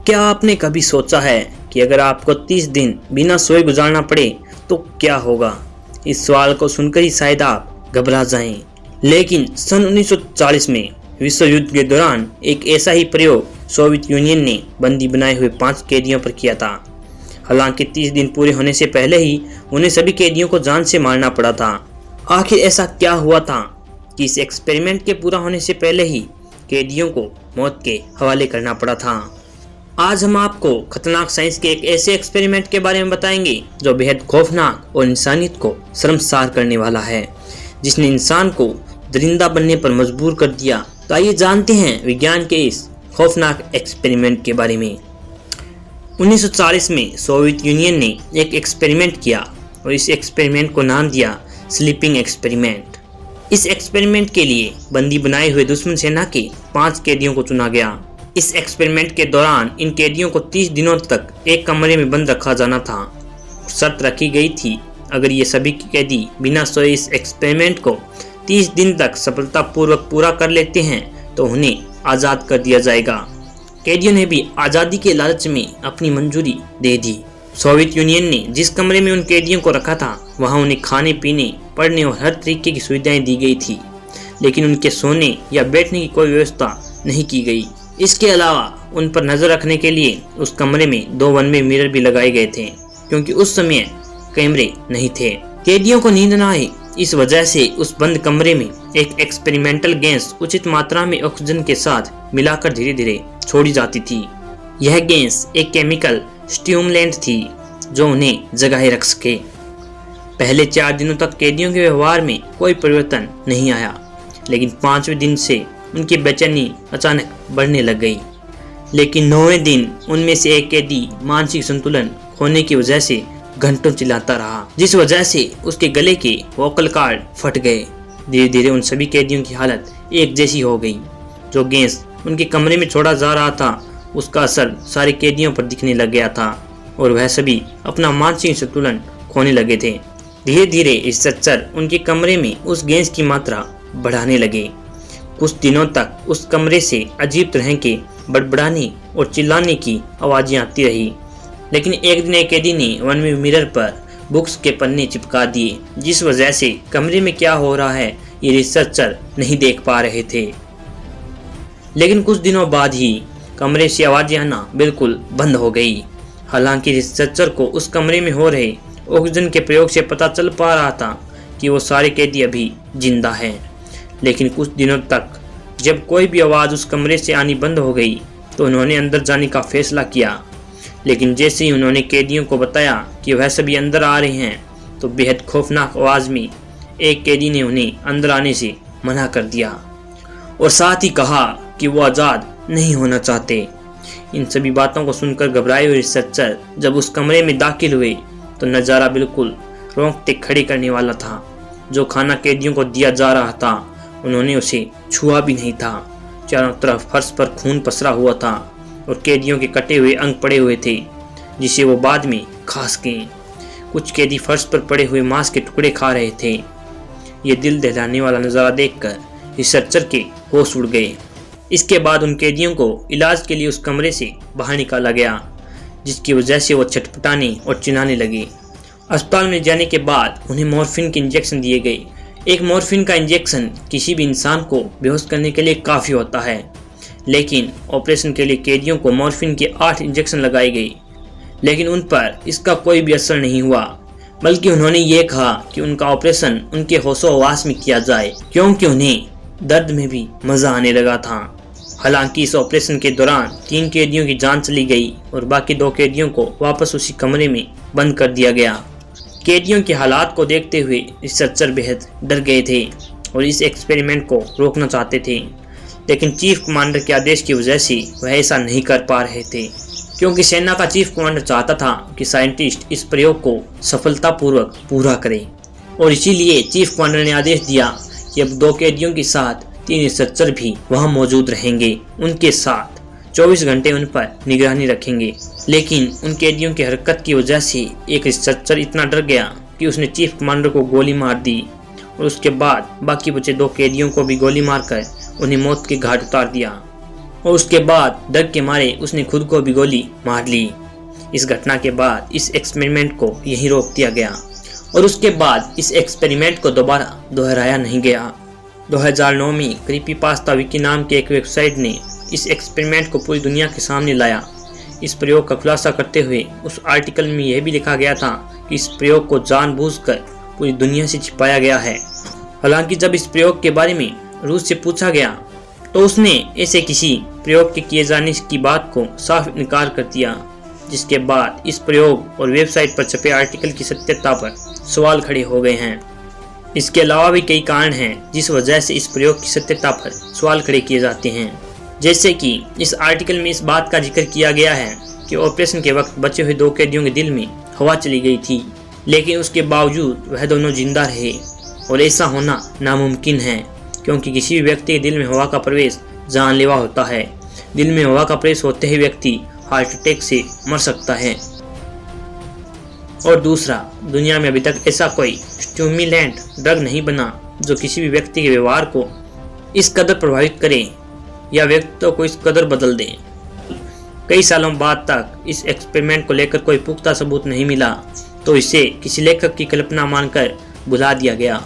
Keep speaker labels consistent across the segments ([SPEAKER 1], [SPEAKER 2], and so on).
[SPEAKER 1] क्या आपने कभी सोचा है कि अगर आपको 30 दिन बिना सोए गुजारना पड़े तो क्या होगा? इस सवाल को सुनकर ही शायद आप घबरा जाएं। लेकिन सन 1940 में विश्व युद्ध के दौरान एक ऐसा ही प्रयोग सोवियत यूनियन ने बंदी बनाए हुए 5 कैदियों पर किया था। हालांकि 30 दिन पूरे होने से पहले ही उन्हें सभी कैदियों को जान से मारना पड़ा था। आखिर ऐसा क्या हुआ था कि इस एक्सपेरिमेंट के पूरा होने से पहले ही कैदियों को मौत के हवाले करना पड़ा था? आज हम आपको खतरनाक साइंस के एक ऐसे एक्सपेरिमेंट के बारे में बताएंगे जो बेहद खौफनाक और इंसानियत को शर्मसार करने वाला है, जिसने इंसान को दरिंदा बनने पर मजबूर कर दिया। तो आइए जानते हैं विज्ञान के इस खौफनाक एक्सपेरिमेंट के बारे में। 1940 में सोवियत यूनियन ने एक एक्सपेरिमेंट किया और इस एक्सपेरिमेंट को नाम दिया स्लीपिंग एक्सपेरिमेंट। इस एक्सपेरिमेंट के लिए बंदी बनाए हुए दुश्मन सेना के 5 कैदियों को चुना गया। इस एक्सपेरिमेंट के दौरान इन कैदियों को 30 दिनों तक एक कमरे में बंद रखा जाना था। शर्त रखी गई थी, अगर ये सभी कैदी बिना सोए इस एक्सपेरिमेंट को 30 दिन तक सफलतापूर्वक पूरा कर लेते हैं तो उन्हें आज़ाद कर दिया जाएगा। कैदियों ने भी आज़ादी के लालच में अपनी मंजूरी दे दी। सोवियत यूनियन ने जिस कमरे में उन कैदियों को रखा था वहां उन्हें खाने पीने, पढ़ने और हर तरीके की सुविधाएं दी गई थी, लेकिन उनके सोने या बैठने की कोई व्यवस्था नहीं की गई। इसके अलावा उन पर नजर रखने के लिए उस कमरे में 2 वन वे मिरर भी लगाए गए थे, क्योंकि उस समय कैमरे नहीं थे। कैदियों को नींद न आए, इस वजह से उस बंद कमरे में एक एक्सपेरिमेंटल गैस उचित मात्रा में ऑक्सीजन के साथ मिलाकर धीरे धीरे छोड़ी जाती थी। यह गैस एक केमिकल स्टिमुलेंट थी जो उन्हें जगाए रख सके। पहले 4 दिनों तक कैदियों के व्यवहार में कोई परिवर्तन नहीं आया, लेकिन 5वें दिन से उनकी बेचैनी अचानक बढ़ने लग गई। लेकिन 9वें दिन उनमें से एक कैदी मानसिक संतुलन खोने की वजह से घंटों चिल्लाता रहा, जिस वजह से उसके गले के वोकल कॉर्ड फट गए। धीरे धीरे उन सभी कैदियों की हालत एक जैसी हो गई। जो गैस उनके कमरे में छोड़ा जा रहा था उसका असर सारे कैदियों पर दिखने लग गया था और वह सभी अपना मानसिक संतुलन खोने लगे थे। धीरे धीरे रिसर्चर उनके कमरे में उस गैस की मात्रा बढ़ाने लगे। कुछ दिनों तक उस कमरे से अजीब तरह के बड़बड़ाने और चिल्लाने की आवाजें आती रही, लेकिन एक दिन एक कैदी ने वन वे मिरर पर बुक्स के पन्ने चिपका दिए, जिस वजह से कमरे में क्या हो रहा है ये रिसर्चर नहीं देख पा रहे थे। लेकिन कुछ दिनों बाद ही कमरे से आवाजें आना बिल्कुल बंद हो गई। हालांकि रिसर्चर को उस कमरे में हो रहे ऑक्सीजन के प्रयोग से पता चल पा रहा था कि वो सारे कैदी अभी जिंदा हैं। लेकिन कुछ दिनों तक जब कोई भी आवाज़ उस कमरे से आनी बंद हो गई तो उन्होंने अंदर जाने का फैसला किया। लेकिन जैसे ही उन्होंने कैदियों को बताया कि वह सभी अंदर आ रहे हैं तो बेहद खौफनाक आवाज़ में एक कैदी ने उन्हें अंदर आने से मना कर दिया और साथ ही कहा कि वो आज़ाद नहीं होना चाहते। इन सभी बातों को सुनकर घबराए हुए रिसर्चर जब उस कमरे में दाखिल हुए तो नज़ारा बिल्कुल रोंगटे खड़े करने वाला था। जो खाना कैदियों को दिया जा रहा था उन्होंने उसे छुआ भी नहीं था। चारों तरफ फर्श पर खून पसरा हुआ था और कैदियों के कटे हुए अंग पड़े हुए थे, जिसे वो बाद में खा सकें। कुछ कैदी फर्श पर पड़े हुए मांस के टुकड़े खा रहे थे। ये दिल दहलाने वाला नज़ारा देखकर रिसर्चर के होश उड़ गए। इसके बाद उन कैदियों को इलाज के लिए उस कमरे से बाहर निकाला गया, जिसकी वजह से वो छटपटाने और चिल्लाने लगे। अस्पताल में जाने के बाद उन्हें मॉर्फिन के इंजेक्शन दिए गए। एक मॉर्फिन का इंजेक्शन किसी भी इंसान को बेहोश करने के लिए काफ़ी होता है, लेकिन ऑपरेशन के लिए कैदियों को मॉर्फिन के 8 इंजेक्शन लगाए गए, लेकिन उन पर इसका कोई भी असर नहीं हुआ। बल्कि उन्होंने ये कहा कि उनका ऑपरेशन उनके होशो-हवास में किया जाए, क्योंकि उन्हें दर्द में भी मज़ा आने लगा था। हालांकि इस ऑपरेशन के दौरान 3 कैदियों की जान चली गई और बाकी 2 कैदियों को वापस उसी कमरे में बंद कर दिया गया। कैदियों के हालात को देखते हुए रिसर्चर बेहद डर गए थे और इस एक्सपेरिमेंट को रोकना चाहते थे, लेकिन चीफ कमांडर के आदेश की वजह से वह ऐसा नहीं कर पा रहे थे, क्योंकि सेना का चीफ कमांडर चाहता था कि साइंटिस्ट इस प्रयोग को सफलतापूर्वक पूरा करें। और इसीलिए चीफ कमांडर ने आदेश दिया कि अब 2 कैदियों के साथ 3 रिसर्चर भी वहां मौजूद रहेंगे। उनके साथ 24 घंटे उन पर निगरानी रखेंगे। लेकिन उन कैदियों की हरकत की वजह से एक रिसर्चर इतना डर गया कि उसने चीफ कमांडर को गोली मार दी और उसके बाद बाकी बचे 2 कैदियों को भी गोली मारकर उन्हें मौत के घाट उतार दिया। और उसके बाद डर के मारे उसने खुद को भी गोली मार ली। इस घटना के बाद इस एक्सपेरिमेंट को यहीं रोक दिया गया और उसके बाद इस एक्सपेरिमेंट को दोबारा दोहराया नहीं गया। 2009 में क्रीपीपास्ता विकी नाम की एक वेबसाइट ने इस एक्सपेरिमेंट को पूरी दुनिया के सामने लाया। इस प्रयोग का खुलासा करते हुए उस आर्टिकल में यह भी लिखा गया था कि इस प्रयोग को जानबूझकर पूरी दुनिया से छिपाया गया है। हालांकि जब इस प्रयोग के बारे में रूस से पूछा गया तो उसने ऐसे किसी प्रयोग के किए जाने की बात को साफ इनकार कर दिया, जिसके बाद इस प्रयोग और वेबसाइट पर छपे आर्टिकल की सत्यता पर सवाल खड़े हो गए हैं। इसके अलावा भी कई कारण हैं जिस वजह से इस प्रयोग की सत्यता पर सवाल खड़े किए जाते हैं, जैसे कि इस आर्टिकल में इस बात का जिक्र किया गया है कि ऑपरेशन के वक्त बचे हुए 2 कैदियों के दिल में हवा चली गई थी, लेकिन उसके बावजूद वह दोनों जिंदा रहे। और ऐसा होना नामुमकिन है क्योंकि किसी भी व्यक्ति के दिल में हवा का प्रवेश जानलेवा होता है। दिल में हवा का प्रवेश होते ही व्यक्ति हार्ट अटैक से मर सकता है। और दूसरा, दुनिया में अभी तक ऐसा कोई स्टिमुलेंट ड्रग नहीं बना जो किसी भी व्यक्ति के व्यवहार को इस कदर प्रभावित करे या व्यक्तित्व को इस कदर बदल दे। कई सालों बाद तक इस एक्सपेरिमेंट को लेकर कोई पुख्ता सबूत नहीं मिला तो इसे किसी लेखक की कल्पना मानकर भुला दिया गया।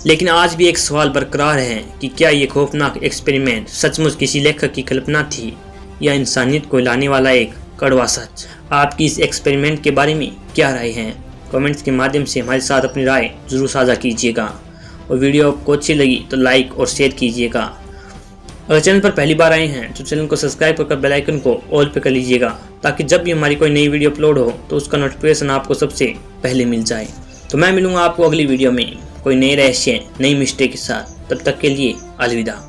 [SPEAKER 1] लेकिन आज भी एक सवाल बरकरार है कि क्या ये खौफनाक एक्सपेरिमेंट सचमुच किसी लेखक की कल्पना थी या इंसानियत को हिलाने वाला एक कड़वा सच। आपकी इस एक्सपेरिमेंट के बारे में क्या राय है? कमेंट्स के माध्यम से हमारे साथ अपनी राय जरूर साझा कीजिएगा और वीडियो आपको अच्छी लगी तो लाइक और शेयर कीजिएगा। अगर चैनल पर पहली बार आए हैं तो चैनल को सब्सक्राइब कर बेल आइकन को ऑल पे कर लीजिएगा ताकि जब भी हमारी कोई नई वीडियो अपलोड हो तो उसका नोटिफिकेशन आपको सबसे पहले मिल जाए। तो मैं मिलूंगा आपको अगली वीडियो में कोई नए रहस्य नई मिस्टेक के साथ। तब तक के लिए अलविदा।